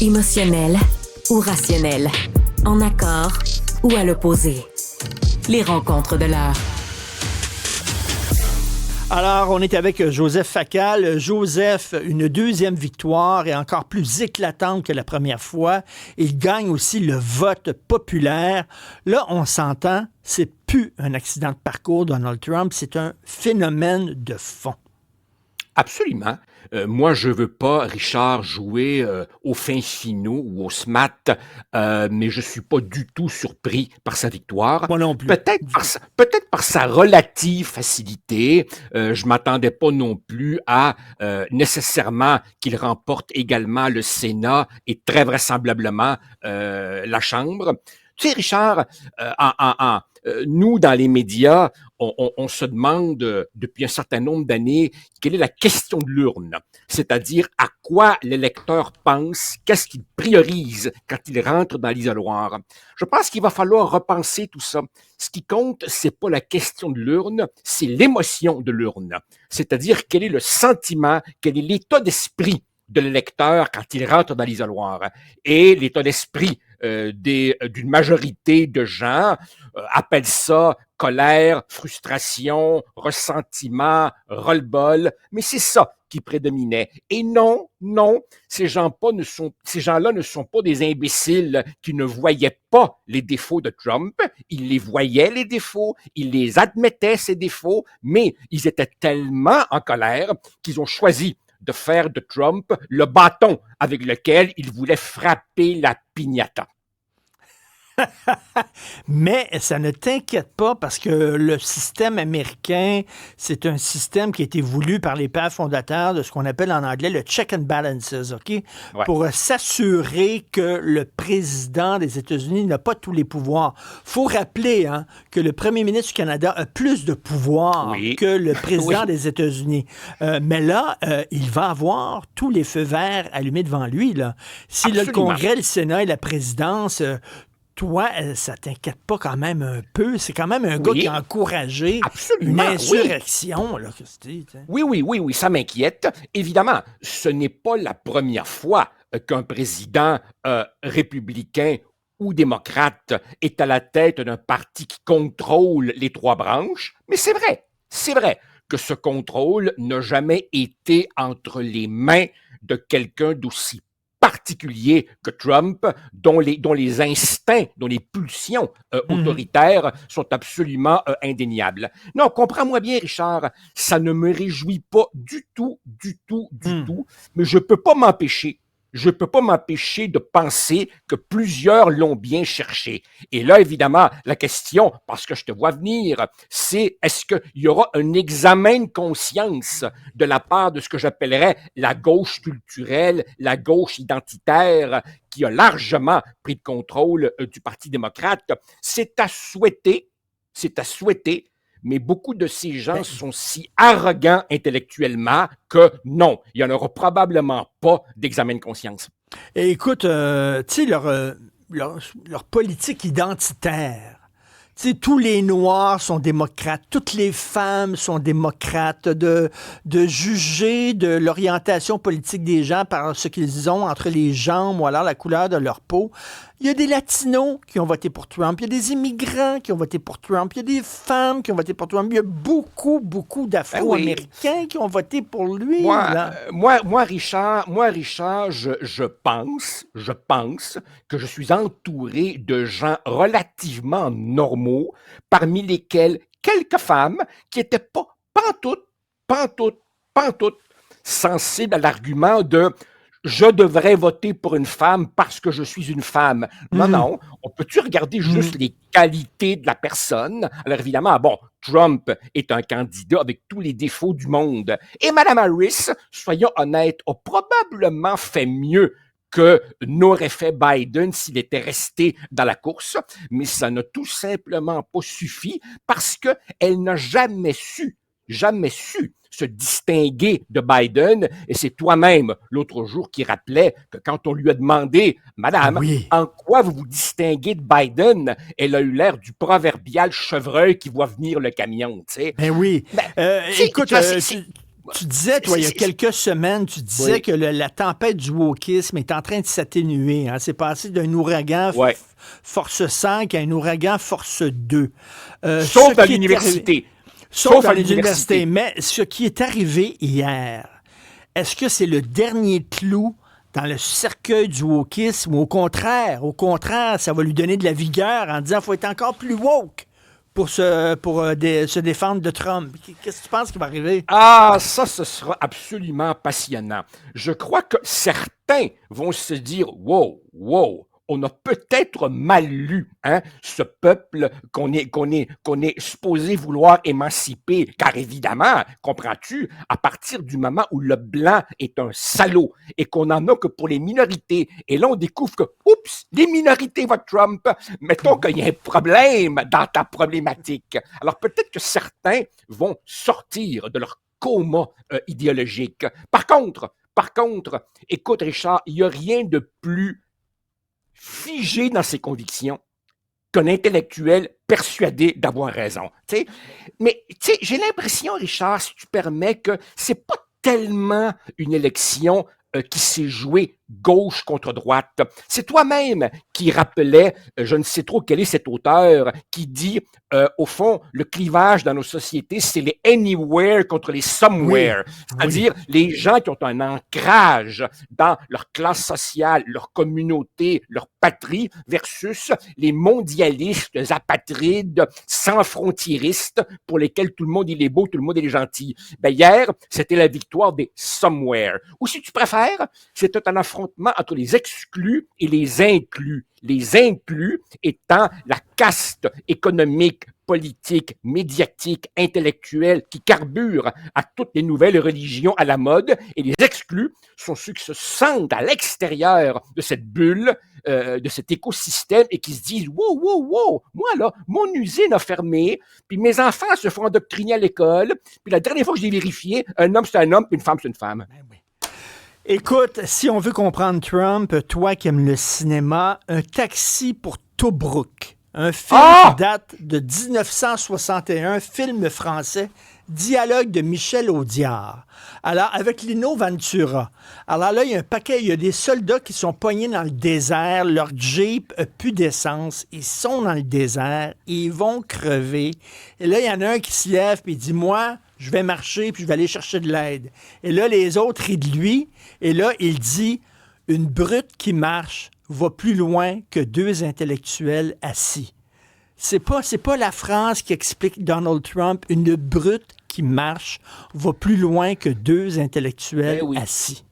Émotionnel ou rationnel, en accord ou à l'opposé. Les rencontres de l'heure. Alors, on est avec Joseph Facal. Joseph, une deuxième victoire et encore plus éclatante que la première fois. Il gagne aussi le vote populaire. Là, on s'entend, c'est plus un accident de parcours, Donald Trump, c'est un phénomène de fond. Absolument. Moi, je veux pas, Richard, jouer aux fins finaux ou au SMAT, mais je suis pas du tout surpris par sa victoire. Moi non plus. Peut-être par sa relative facilité. Je m'attendais pas non plus à nécessairement qu'il remporte également le Sénat et très vraisemblablement la Chambre. Tu sais, Richard, nous, dans les médias, on se demande depuis un certain nombre d'années quelle est la question de l'urne, c'est-à-dire à quoi l'électeur pense, qu'est-ce qu'il priorise quand il rentre dans l'isoloir. Je pense qu'il va falloir repenser tout ça. Ce qui compte, c'est pas la question de l'urne, c'est l'émotion de l'urne, c'est-à-dire quel est le sentiment, quel est l'état d'esprit de l'électeur quand il rentre dans l'isoloir. Et l'état d'esprit d'une majorité de gens appellent ça colère, frustration, ressentiment, ras-le-bol, mais c'est ça qui prédominait. Et non, ces gens-là ne sont pas des imbéciles qui ne voyaient pas les défauts de Trump. Ils les voyaient, les défauts, ils les admettaient, ces défauts, mais ils étaient tellement en colère qu'ils ont choisi de faire de Trump le bâton avec lequel il voulait frapper la piñata. Mais ça ne t'inquiète pas parce que le système américain, c'est un système qui a été voulu par les pères fondateurs de ce qu'on appelle en anglais le check and balances, OK? Ouais. Pour s'assurer que le président des États-Unis n'a pas tous les pouvoirs. Faut rappeler que le premier ministre du Canada a plus de pouvoir que le président des États-Unis. Mais là, il va avoir tous les feux verts allumés devant lui, là. Si là, le Congrès, le Sénat et la présidence... toi, ça t'inquiète pas quand même un peu? C'est quand même un gars qui a encouragé une insurrection. Là, Oui, ça m'inquiète. Évidemment, ce n'est pas la première fois qu'un président républicain ou démocrate est à la tête d'un parti qui contrôle les trois branches, mais c'est vrai que ce contrôle n'a jamais été entre les mains de quelqu'un d'aussi particulier que Trump, dont les instincts, dont les pulsions autoritaires sont absolument indéniables. Non, comprends-moi bien, Richard, ça ne me réjouit pas du tout, mais je peux pas m'empêcher de penser que plusieurs l'ont bien cherché. Et là, évidemment, la question, parce que je te vois venir, c'est est-ce qu'il y aura un examen de conscience de la part de ce que j'appellerais la gauche culturelle, la gauche identitaire, qui a largement pris le contrôle du Parti démocrate? C'est à souhaiter, mais beaucoup de ces gens sont si arrogants intellectuellement que non, il n'y en aura probablement pas d'examen de conscience. Et écoute, tu sais, leur politique identitaire, tu sais, tous les Noirs sont démocrates, toutes les femmes sont démocrates, de juger de l'orientation politique des gens par ce qu'ils ont entre les jambes ou alors la couleur de leur peau. Il y a des Latinos qui ont voté pour Trump, il y a des immigrants qui ont voté pour Trump, il y a des femmes qui ont voté pour Trump, il y a beaucoup d'Afro-Américains qui ont voté pour lui. Moi, Richard, je pense que je suis entouré de gens relativement normaux, parmi lesquels quelques femmes qui n'étaient pas pantoute sensibles à l'argument de je devrais voter pour une femme parce que je suis une femme. Non, on peut-tu regarder juste les qualités de la personne? Alors évidemment, Trump est un candidat avec tous les défauts du monde. Et Mme Harris, soyons honnêtes, a probablement fait mieux que n'aurait fait Biden s'il était resté dans la course, mais ça n'a tout simplement pas suffi parce qu'elle n'a jamais su se distinguer de Biden. Et c'est toi-même, l'autre jour, qui rappelait que quand on lui a demandé « Madame, en quoi vous vous distinguez de Biden? » Elle a eu l'air du proverbial chevreuil qui voit venir le camion, tu sais. Ben oui. Écoute, Tu disais, toi, il y a quelques semaines, tu disais que la tempête du wokisme est en train de s'atténuer. Hein. C'est passé d'un ouragan force 5 à un ouragan force 2. Sauf à l'université. Sauf à l'université. Mais ce qui est arrivé hier, est-ce que c'est le dernier clou dans le cercueil du wokisme ou au contraire, ça va lui donner de la vigueur en disant qu'il faut être encore plus woke pour se défendre de Trump? Qu'est-ce que tu penses qui va arriver? Ah, ça, ce sera absolument passionnant. Je crois que certains vont se dire, wow, on a peut-être mal lu ce peuple qu'on est supposé vouloir émanciper, car évidemment, comprends-tu, à partir du moment où le blanc est un salaud et qu'on n'en a que pour les minorités, et là on découvre que, oups, les minorités votent Trump, mettons qu'il y a un problème dans ta problématique. Alors peut-être que certains vont sortir de leur coma idéologique. Par contre, écoute Richard, il n'y a rien de plus figé dans ses convictions qu'un intellectuel persuadé d'avoir raison. T'sais? Mais j'ai l'impression, Richard, si tu permets, que c'est pas tellement une élection qui s'est jouée gauche contre droite. C'est toi-même qui rappelais, je ne sais trop quel est cet auteur, qui dit, au fond, le clivage dans nos sociétés, c'est les anywhere contre les somewhere. Oui. C'est-à-dire les gens qui ont un ancrage dans leur classe sociale, leur communauté, leur patrie, versus les mondialistes apatrides, sans frontiéristes, pour lesquels tout le monde il est beau, tout le monde il est gentil. Ben, hier, c'était la victoire des somewhere. Ou si tu préfères, c'était un affrontement entre les exclus et les inclus. Les inclus étant la caste économique, politique, médiatique, intellectuelle qui carbure à toutes les nouvelles religions à la mode, et les exclus sont ceux qui se sentent à l'extérieur de cette bulle, de cet écosystème et qui se disent « Wow, moi là, mon usine a fermé, puis mes enfants se font endoctriner à l'école, puis la dernière fois que j'ai vérifié, un homme c'est un homme, puis une femme c'est une femme. » Écoute, si on veut comprendre Trump, toi qui aimes le cinéma, Un taxi pour Tobruk, un film qui date de 1961, film français, dialogue de Michel Audiard. Alors, avec Lino Ventura. Alors là, il y a des soldats qui sont pognés dans le désert, leur Jeep n'a plus d'essence, ils sont dans le désert, ils vont crever. Et là, il y en a un qui se lève et il dit, moi, je vais marcher puis je vais aller chercher de l'aide. Et là, les autres rient de lui. Et là, il dit, une brute qui marche va plus loin que deux intellectuels assis. C'est pas la phrase qui explique Donald Trump. Une brute qui marche va plus loin que deux intellectuels assis.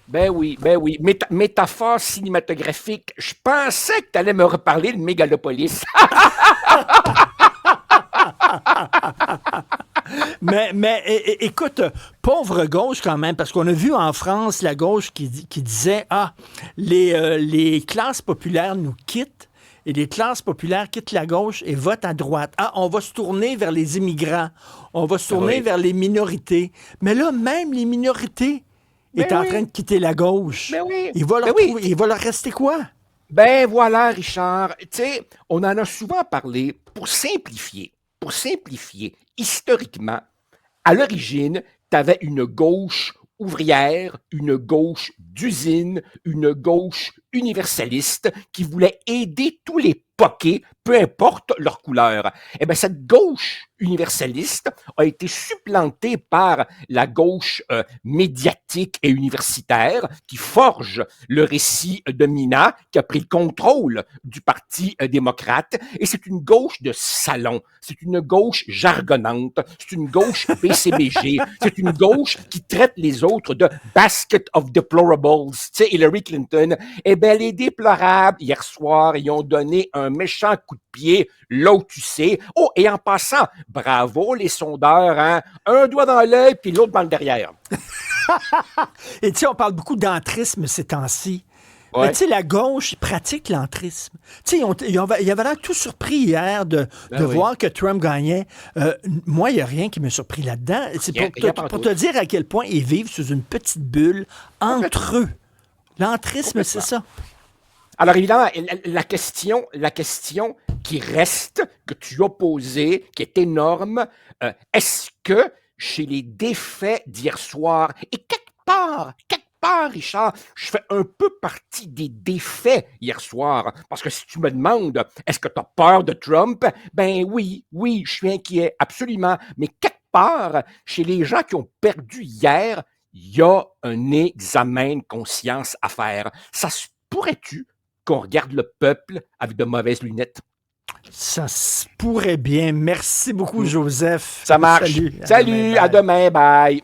Ben oui. Métaphore cinématographique. Je pensais que tu allais me reparler de Mégalopolis. Mais écoute, pauvre gauche quand même, parce qu'on a vu en France la gauche qui disait les classes populaires nous quittent et les classes populaires quittent la gauche et votent à droite. On va se tourner vers les immigrants, on va se tourner vers les minorités. Mais là, même les minorités est en train de quitter la gauche. Il va leur rester quoi? Ben voilà, Richard. Tu sais, on en a souvent parlé pour simplifier, historiquement, à l'origine, tu avais une gauche ouvrière, une gauche d'usine, une gauche universaliste qui voulait aider tous les poquets, peu importe leur couleur. Eh bien, cette gauche universaliste a été supplantée par la gauche médiatique et universitaire qui forge le récit dominant, qui a pris le contrôle du Parti démocrate. Et c'est une gauche de salon, c'est une gauche jargonnante, c'est une gauche BCBG, c'est une gauche qui traite les autres de basket of deplorables. Tu sais, Hillary Clinton, eh bien, les déplorables, hier soir, ils ont donné un méchant coup de pied là où tu sais. Oh, et en passant, bravo les sondeurs, hein? Un doigt dans l'œil puis l'autre dans le derrière. Et tu sais, on parle beaucoup d'entrisme ces temps-ci. Ouais. Mais tu sais, la gauche pratique l'entrisme. Tu sais, il avait l'air tout surpris hier de voir que Trump gagnait. Moi, il n'y a rien qui me surpris là-dedans. C'est pour te dire à quel point ils vivent sous une petite bulle entre eux. L'entrisme, c'est ça. Alors évidemment, la question qui reste, que tu as posée, qui est énorme, est-ce que chez les défaits d'hier soir. Et quelque part, Richard, je fais un peu partie des défaits hier soir. Parce que si tu me demandes, est-ce que tu as peur de Trump? Ben oui, je suis inquiet, absolument. Mais quelque part, chez les gens qui ont perdu hier, il y a un examen de conscience à faire. Ça se pourrait-tu qu'on regarde le peuple avec de mauvaises lunettes? Ça se pourrait bien. Merci beaucoup, Joseph. Ça marche. Salut, à demain, bye.